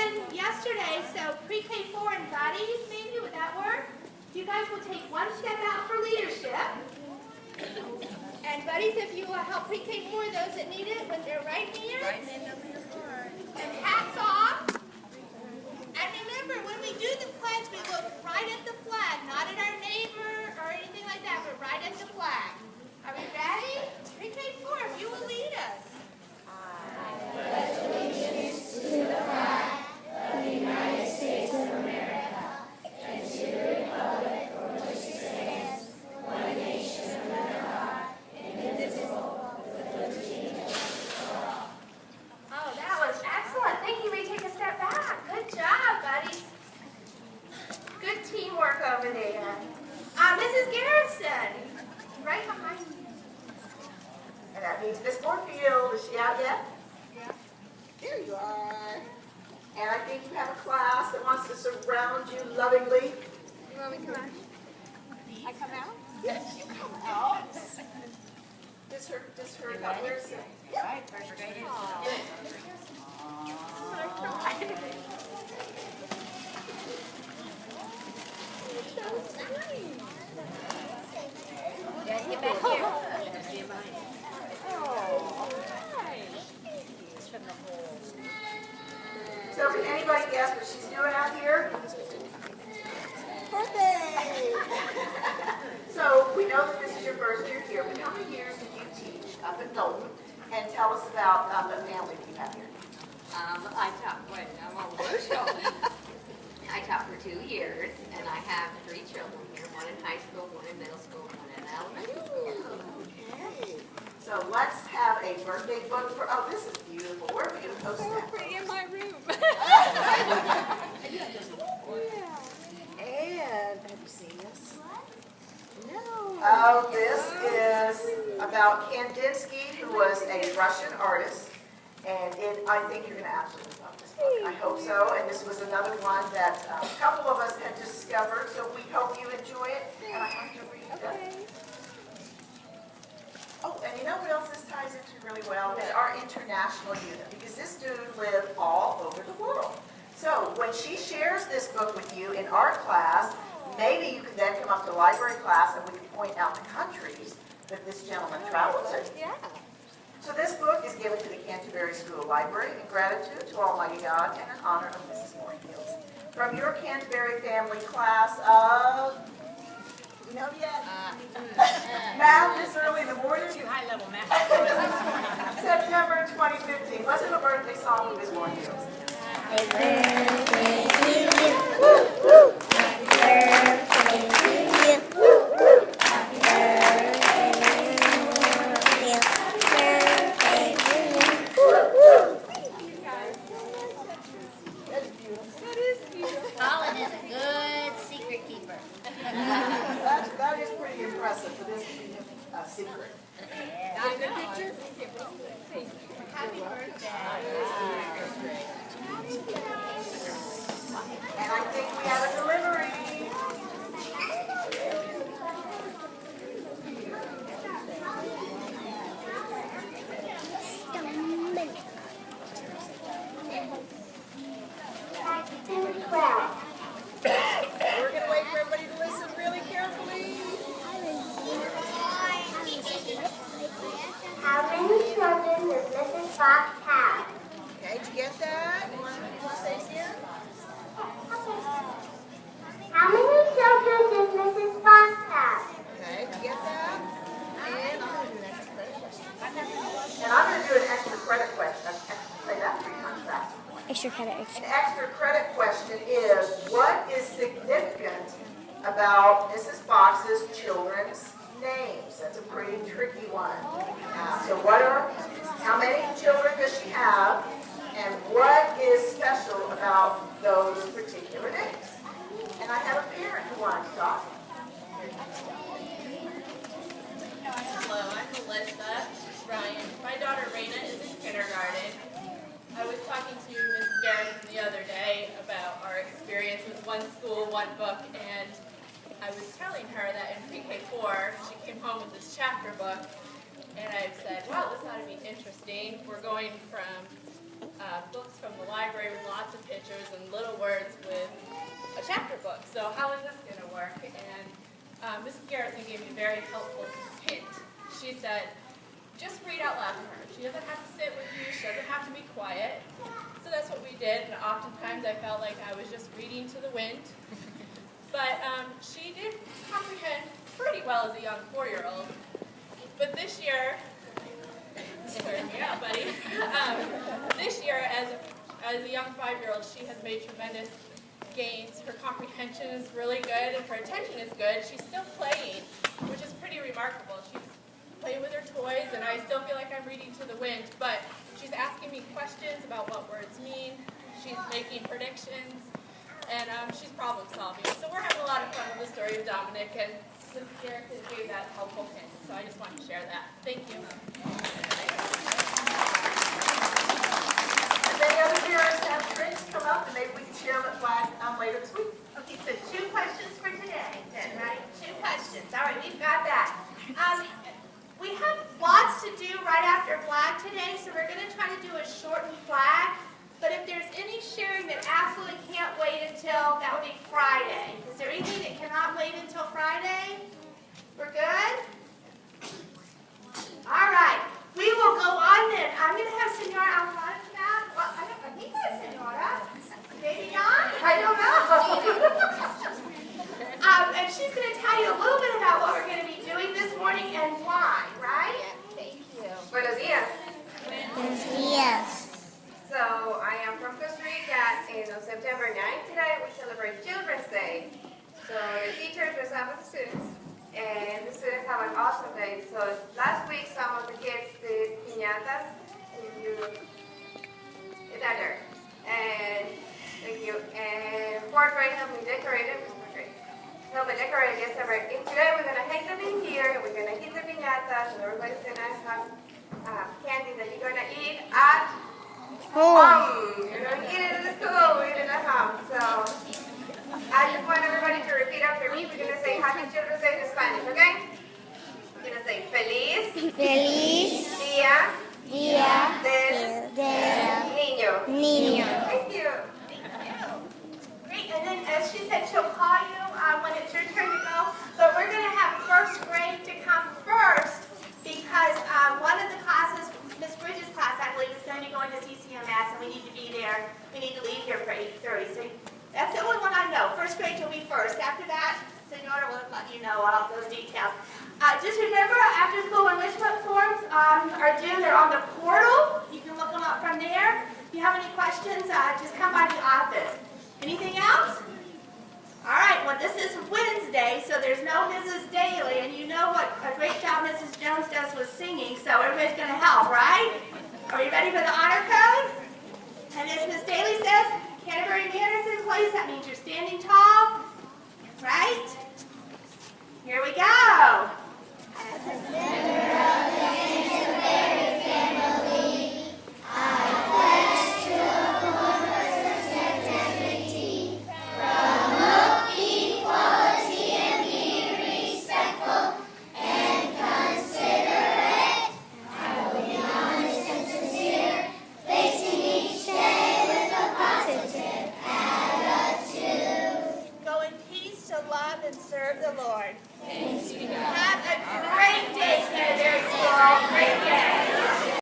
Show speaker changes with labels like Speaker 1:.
Speaker 1: in yesterday, so pre-K 4 and buddies, maybe, would that work? You guys will take one step out for leadership. And buddies, if you will help pre-K 4, those that need it, with their right hand. Right hand over your heart. And hats off. And remember, when we do the pledge, we look right at the flag, not at our neighbor or anything like that, but right at the flag. Are we ready? Pre-K 4, if you will lead us. I pledge allegiance to the flag of the United States of America and to the republic for which it stands, one nation under God, indivisible, with liberty and justice for all. Oh, that was excellent. Thank you. We take a step back. Good job, buddies. Good teamwork over there. Mrs. Garrison, right behind you.
Speaker 2: And that means Miss Moorefield. Is she out yet?
Speaker 3: Yeah. There you are.
Speaker 2: And I think you have a class that wants to surround you lovingly.
Speaker 3: You want me to come out? I come out? Yes, you come out.
Speaker 2: Just her up there.
Speaker 3: All right, first grade.
Speaker 1: Get back here.
Speaker 2: So can anybody guess what she's doing out here?
Speaker 3: Birthday!
Speaker 2: So we know that this is your first year here, but how many years did you teach up at Knowlton? And tell us about the family that you have here.
Speaker 4: I taught, I'm on workshop. I taught for 2 years, and I have 3 children here, one in high school, one in middle school, one in elementary school.
Speaker 2: Okay. So let's have a birthday book for, oh, this is beautiful. Where are you going to post
Speaker 3: So
Speaker 2: that?
Speaker 3: pretty in my room. And have you seen this? No.
Speaker 2: Oh, this is about Kandinsky, who was a Russian artist. And I think you're going to absolutely love this book. I hope so. And this was another one that a couple of us had discovered, so we hope you enjoy it. And I have to read it. Oh, and you know what else this ties into really well? Is our international unit, because this dude lived all over the world. So when she shares this book with you in art class, maybe you can then come up to library class and we can point out the countries that this gentleman traveled to.
Speaker 3: Yeah.
Speaker 2: So this book is given to the Canterbury School Library in gratitude to Almighty God and in honor of Mrs. Moorefield. From your Canterbury family class of, you know yet? Math this early in the morning?
Speaker 5: Too high level math.
Speaker 2: September 2015. Let's have a birthday song with Ms. Moorefield.
Speaker 6: Happy birthday to you. Woo, woo. Happy birthday to you. Woo, woo. Happy birthday to you. Happy birthday to you. Woo, woo.
Speaker 3: That is beautiful.
Speaker 4: Colin is a good secret keeper.
Speaker 2: That is pretty impressive for this secret.
Speaker 3: Got a good picture?
Speaker 1: Happy birthday.
Speaker 2: And I think we have a delivery. We're going to wait for everybody to listen really carefully.
Speaker 6: How many children does Mrs. Fox have?
Speaker 2: Okay, did you get that? You want to say it again?
Speaker 6: How many children does Mrs. Fox have?
Speaker 2: Okay, did you get that? And I'm going to do an extra credit question. Say that 3 times fast.
Speaker 6: Extra credit,
Speaker 2: An extra credit question is, what is significant about Mrs. Fox's children's names? That's a pretty tricky one. So how many children does she have, and what is special about those particular names? And I have a parent who wanted to talk.
Speaker 7: Hello, I'm Melissa Ryan. My daughter Raina is in kindergarten. I was talking to Ms. Garrison the other day about our experience with one school, one book, and I was telling her that in pre-K 4, she came home with this chapter book, and I said, wow, this ought to be interesting. We're going from books from the the library with lots of pictures and little words with a chapter book. So how is this going to work? And Mrs. Garrison gave me a very helpful hint. She said, just read out loud to her. She doesn't have to sit with you. She doesn't have to be quiet. So that's what we did, and oftentimes I felt like I was just reading to the wind. But she did comprehend pretty well as a young 4-year-old. But this year, swearing me out, buddy. This year, as a young 5-year-old, she has made tremendous gains. Her comprehension is really good, and her attention is good. She's still playing, which is pretty remarkable. She's playing with her toys, and I still feel like I'm reading to the wind, but she's asking me questions about what words mean. She's making predictions, and she's problem solving. So we're having a lot of fun with the story of Dominic, and Mrs. Garrison gave that helpful hint. So I just wanted to share that. Thank you.
Speaker 2: If any other parents have friends come up, and maybe we can share them at Flag later this week.
Speaker 1: Okay, so 2 questions for today then, right? 2 questions. All right, we've got that. We have lots to do right after Flag today, so we're going to try to do a shortened Flag. But if there's any sharing that absolutely can't wait until, that would be Friday. Is there anything that cannot wait until Friday? We're good? All right. We will go on then. I'm going to have Senora Alvarez back. Well, I think that's Senora. Maybe not? I don't know. And she's going to tell you a little bit about what we're going to be doing this morning and why, right? Thank you.
Speaker 4: Buenos días.
Speaker 6: Yes.
Speaker 4: So I am from Costa Rica, and on September 9th today we celebrate Children's Day. So the teachers dress up as the students, and the students have an awesome day. So last week some of the kids did piñatas, it's out there. And thank you. And 4th grade helped me decorate it. Help me decorate yesterday. And today we're gonna hang them in here, and we're gonna eat the piñatas, and everybody's gonna have candy that you're gonna eat at home. You're gonna eat it in the school, eat it at home. So I just want everybody to repeat after me. We're gonna say Happy Children's Day in Spanish, okay? We're gonna say Feliz Día del Niño. Thank you.
Speaker 1: Great, and then as she said, she'll call you when it's your turn to go. But we're going to have 1st grade to come first because one of the classes, Miss Bridges' class, I believe, is going to be going to CCMS, and we need to be there. We need to leave here for 8:30. So that's the only one I know. 1st grade will be first. After that, Senora will let you know all those details. Just remember, after school enrichment forms are due. They're on the portal. You can look them up from there. If you have any questions, just come by the office. Anything else? All right, well, this is Wednesday, so there's no Mrs. Daly, and you know what a great job Mrs. Jones does with singing, so everybody's going to help, right? Are you ready for the honor code? And as Miss Daly says, Canterbury manners in place. That means you're standing tall, right? Here we go. As a member of the Canterbury family, I pledge to uphold integrity, promote equality, and be respectful and considerate. I will be honest and sincere, facing each day with a positive attitude. Go in peace to love and serve the Lord. Thanks be to God. Have a great